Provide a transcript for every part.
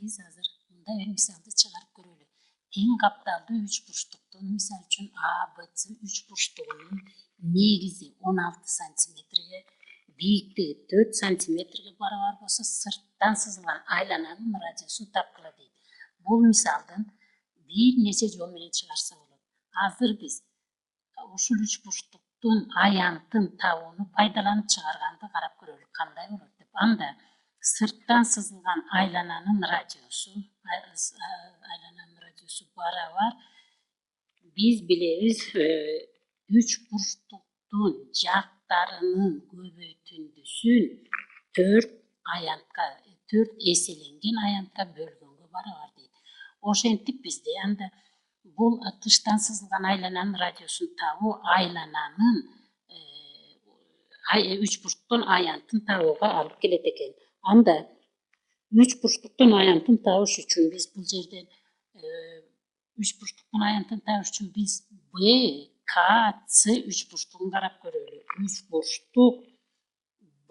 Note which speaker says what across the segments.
Speaker 1: Biz hazır mындай bir misalды çıkarıp көрөлү. Тең капталдуу үч бурчтуктун, мисалы үчүн А, Б, С үч бурчтугунун негизи 16 сантиметрге, бийиктиги 4 сантиметрге барабар болсо, сырттан сызылган айлананын радиусун тапкыла дейт. Бул мисалдын бир нече жол менен чыгарса болот. Азыр биз ушул үч бурчтуктун аянтын табууну пайдаланып чыгарганды карап көрөлү, кандай болот деп. Анда сырттан сызылган айлананын радиусу барабар биз билебиз үч бурчтуктун жактарынын көбөйтүндүсүн 4 эселенген аянтка бөлгөнгө барабар дейт. Ошентип бизде анда бул тыштан сызылган айлананын радиусун табуу айлананын үч бурчтуктун аянтын табууга алып келет экен. Анда үч бурчтуктун аянтын табыш үчүн биз бул жерден үч бурчтуктун аянтын табыш үчүн биз Б, К, С үч бурчтугун карап көрөлү. Үч бурчтук Б,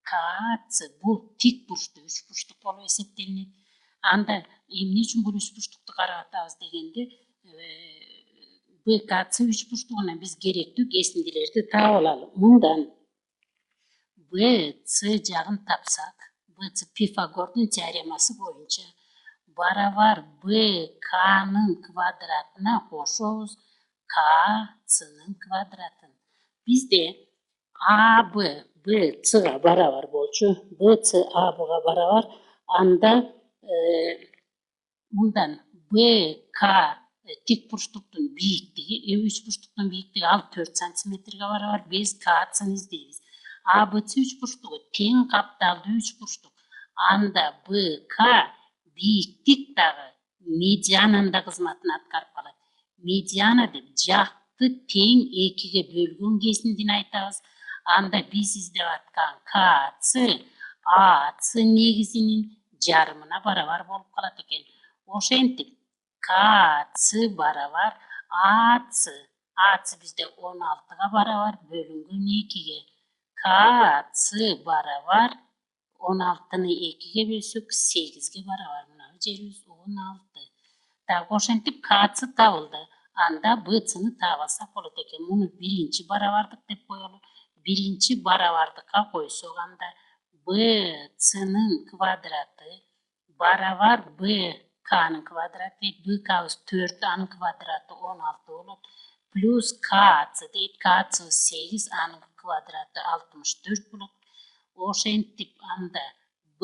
Speaker 1: К, С бул тик бурчтуу үч бурчтук болуп эсептелинет. Анда эмне үчүн бул үч бурчтукту карап атабыз дегенде, Б, К, С үч бурчтугунан биз керектүү кесиндилерди таап алалы. Мындан Б, С жагын тапсак, Б, С Пифагордун теоремасы боюнча барабар Б, К'нын квадратына кошобуз К, S'нын квадратын. Бизде А, Б, Б, C'га барабар болчу. Б, С, А, Б'га барабар. Анда мындан Б, К тик бурчтуктун бийиктиги, үч бурчтуктун бийиктиги ал 4 сантиметрге барабар. Биз К'сын издейбиз. А, Б, С үч бурчтугу тең капталдуу үч бурчтук. Анда Б, К бийиктик дагы медиананын да кызматын аткарып калат. Медиана деп жакты тең экиге бөлгөн кесиндини айтабыз. Анда биз издеп аткан К, С, А, С негизинин жарымына барабар болуп калат экен. Ошентип К, С барабар А, С бизде 16га барабар бөлүнгөн 2ге. К, С барабар 16-ны 2ге бөлсөк 8ге барабар. Мына жерибиз 16. Так ошентип К, С табылды. Анда Б, C'ны таап алсак болот экен. Муну биринчи барабардык деп коелу. Биринчи барабардыкка койсок анда Б, C'нын квадраты барабар Б, К'нын квадраты дейт. Б, К'быз 4, анын квадраты 16 болот. Плюс К, С дейт. К, С 8, анын квадраты 64 болот. Ошентип анда Б,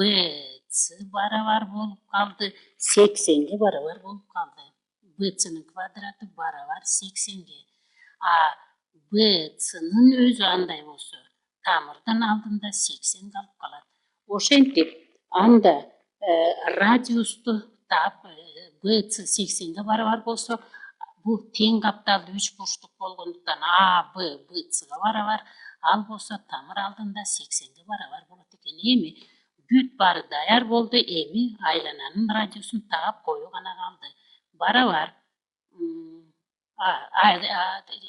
Speaker 1: С барабар болуп калды 80ге барабар болуп калды. Б, C'нын квадраты барабар 80ге. А Б, C'нын өзү андай болсо, тамырдын алдында 80 калып калат. Ошентип анда радиусту таап Б, С 80ге барабар болсо, бул тең капталдуу үч бурчтук болгондуктан А, Б, C'га барабар. Ал болсо тамыр алдында 80ге барабар болот экен. Эми бүт баары даяр болду. Эми айлананын радиусун таап коюу гана калды. Барабар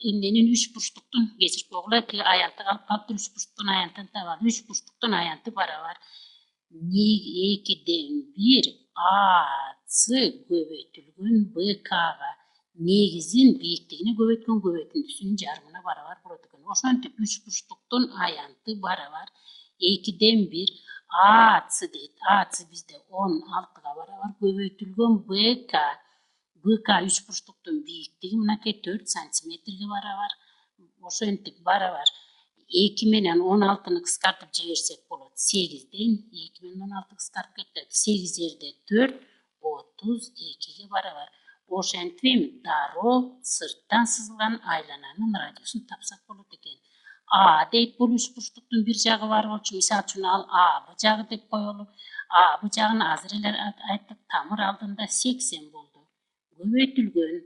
Speaker 1: эмненин үч бурчтуктун кечирип койгула, аянты калып калыптыр. Үч бурчтуктун аянтын табалы. Үч бурчтуктун аянты барабар 2/1 А, С көбөйтүлгөн Б, К'га негизин бийиктигине көбөйткөн көбөйтүндүсүнүн жарымына барабар болот экен. Ошентип үч бурчтуктун аянты барабар 2/1 А, С дейт. А, С бизде 16га барабар көбөйтүлгөн Б, К. Б, К үч бурчтуктун бийиктиги мынакей 4 сантиметрге барабар. Ошентип барабар 2 менен 16-ны кыскартып жиберсек болот. 8ден 2 менен 16 кыскарып кетет. 8 жерде 4, 32ге барабар. Ошентип эми дароо сырттан сызылган айлананын радиусун тапсак болот экен. А дейт бул үч бурчтуктун бир жагы бар болчу. Мисалы үчүн ал А, Б жагы деп коелу. А, Б жагын азыр эле айттык, тамыр алдында 80 болду. Көбөйтүлгөн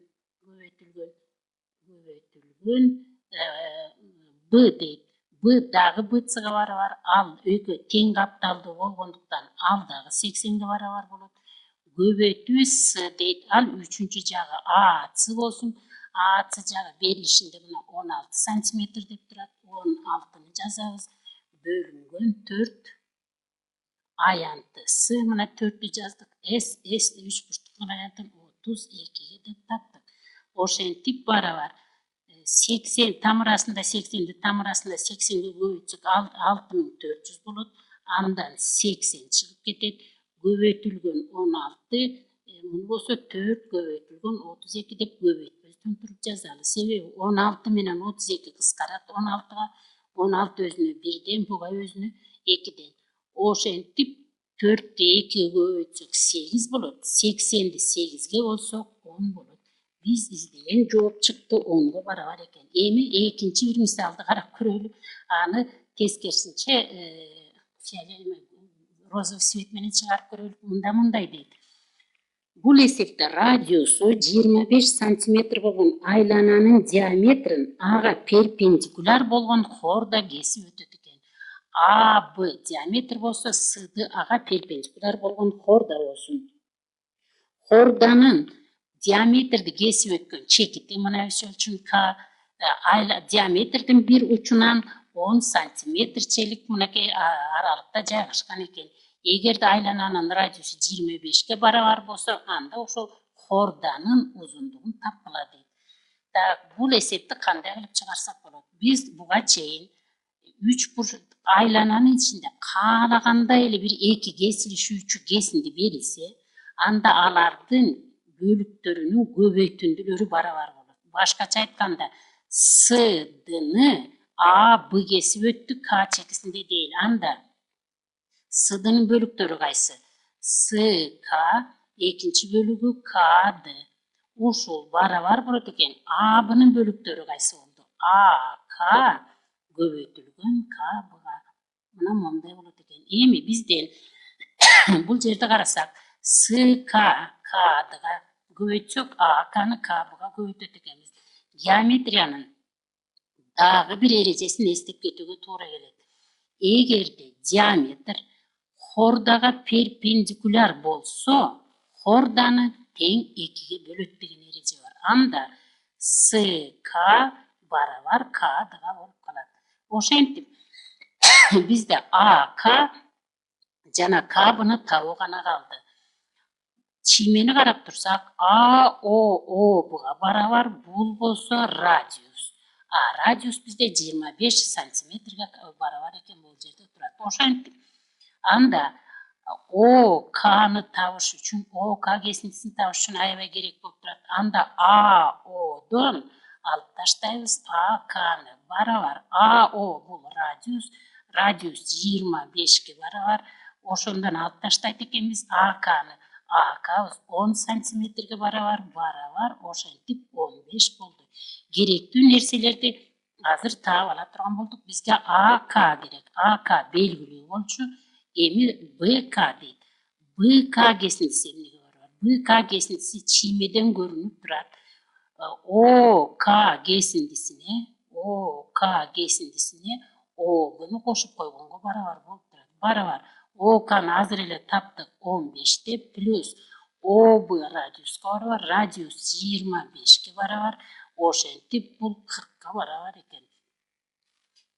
Speaker 1: Б дейт. Б дагы Б, C'га барабар. Ал экөө тең капталдуу болгондуктан ал дагы 80ге барабар болот. Көбөйтүү С дейт. Ал үчүнчү жагы А, С болсун. А, С жагы берилишинде мына 16 сантиметр деп турат. 16-ны жазабыз. Бөлүнгөн 4 аянты с мына 4'tü жаздык, s 3 бурчтуктун аянтын 32'ge деп таптык. Ошентип барабар 80 тамырасында 80'di тамырасында 80'ge көбөйтсөк 6400 болот. Андан 80 чыгып кетет. Көбөйтүлгөн 16, муну болсо 4 көбөйтүлгөн 32 деп көбөйтпөстөн туруп жазалы. Себеби 16 менен 32 кыскарат 16'га. 16 өзүнө 1'ден, буга өзүнө 2'ден. Ошентип 4'tü 2'ge көбөйтсөк 8 болот. 80'di 8'ge болсок 10 болот. Biz izleyen жооп чыкты 10'ga барабар экен. Эми экинчи бир мисалды карап көрөлү. Аны тескерисинче розовый свет менен чыгарып көрөлү. Мындай дейт. Бул эсепте радиусу 25 сантиметр болгон айлананын диаметрин ага перпендикуляр болгон хорда кесип өтөт экен. А, Б диаметр болсо С'ды ага перпендикуляр болгон хорда болсун. Хорданын диаметрди кесип өткөн чекити мына өлчөм К, диаметрдин бир учунан 10 сантиметрчелик мынакей аралыкта жайгашкан экен. Эгерде айлананын радиусу 25'ge барабар болсо, анда ошол хорданын узундугун тапкыла дейт. Бул эсепти кандай кылып чыгарсак болот? Биз буга чейин 3 айлананын ичинде каалагандай эле бир 2 кесилишүүчү кесинди берилсе, анда алардын бөлүктөрүнүн көбөйтүндүлөрү барабар болот. Башкача айтканда, S'дыны А, Б кесип өттү К чекисинде дейли. Анда S'дын бөлүктөрү кайсы? С, К, экинчи бөлүгү К'ды. Ушул барабар болот экен. А, Б'нын бөлүктөрү кайсы болду? А, К көбөйтүлгөн К, Б'га. Мына мондай болот экен. Эми бизден бул жерде карасак, С, К, К'дыга көбөйтсөк, А, К'ны К, Б'га көбөйтөт экенбиз. Геометриянын дагы бир эрежесин эстеп кетүүгө туура келет. Эгерде диаметр хордага перпендикуляр болсо, хорданы тең 2'ge бөлөт деген эреже бар. Анда С, К барабар К'дыга болуп калат. Ошентип бизде А, К жана К, Б'ны табуу гана калды. Чиймени карап турсак, А, О, Б'га барабар, бул болсо радиус. Радиус бизде 25 сантиметрге барабар экен, бул жерде турат. Ошентип анда О, К'ны табыш үчүн, О, К кесиндисин табыш үчүн аябай керек болуп турат. Анда А, Одон алып таштайбыз А, К'ны барабар. А, О бул радиус, радиус 25'ge барабар. Ошондон алып таштайт экенбиз А, К'ны. А, К 10 сантиметрге барабар, ошентип 15 болду. Керектүү нерселерди азыр таап ала турган болдук. Бизге А, К керек. А, К белгилүү болчу. Эми Б, К дейт. Б, К кесиндиси эмнеге барабар? Б, К кесиндиси чиймеден көрүнүп турат. О, К кесиндисине О, Б'ны кошуп койгонго барабар болуп турат. Барабар. О, К'ны азыр эле таптык 15 деп, плюс О, Б радиуска барабар, радиус 25'ge барабар. Ошентип бул 40'га барабар экен.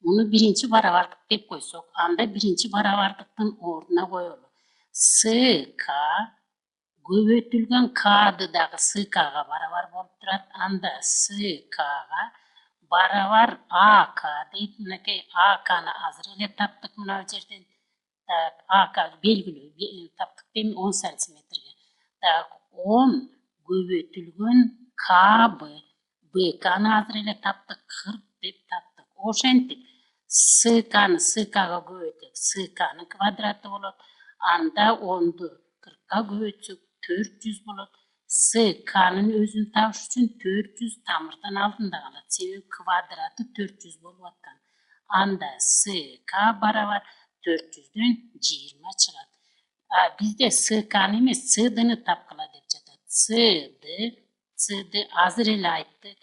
Speaker 1: Муну биринчи барабардык деп койсок, анда биринчи барабардыктын ордуна коелу. С, К көбөйтүлгөн К'ды дагы С, К'га барабар болуп турат. Анда С, К'га барабар А, К дейт. Мынакей А, К'ны азыр эле таптык мына жерден. А, К белгилүү таптык дейм 10 сантиметрге. 10 көбөйтүлгөн К, Б. Б, К'ны азыр эле таптык 40 деп таптык. Ошентип С, К'ны С, К'га көбөйтсөк, С, К'нын квадраты болот. Анда 10'ду 40'ка көбөйтсөк 400 болот. С, К'нын өзүн табыш үчүн 400 тамырдан алдында калат. Себеби квадраты 400 болуп аткан. Анда С, К барабар 400'дөн 20 чыгат. Бизде С, К'ны эмес, C'дыны тапкыла деп жатат. C'ды азыр эле айттык.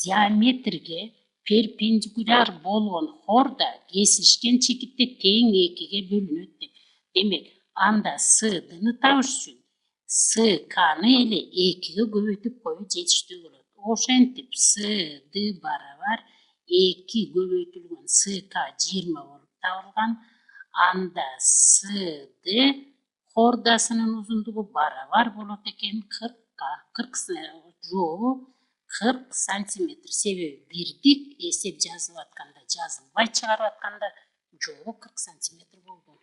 Speaker 1: Диаметрге перпендикуляр болгон хорда кесилишкен чекитте тең 2'ge бөлүнөт деп. Демек, анда C'дыны табыш үчүн С, К'ны эле 2'ge көбөйтүп коюу жетиштүү болот. Ошентип C'ды барабар 2 көбөйтүлгөн С, К 20 болуп табылган. анда S'de хордасынын узундугу барабар болот экен 40ка. 40 сантиметр. Себеби бирдик эсеп жазылып атканда, жазылбай чыгарып атканда жобу 40 сантиметр болду.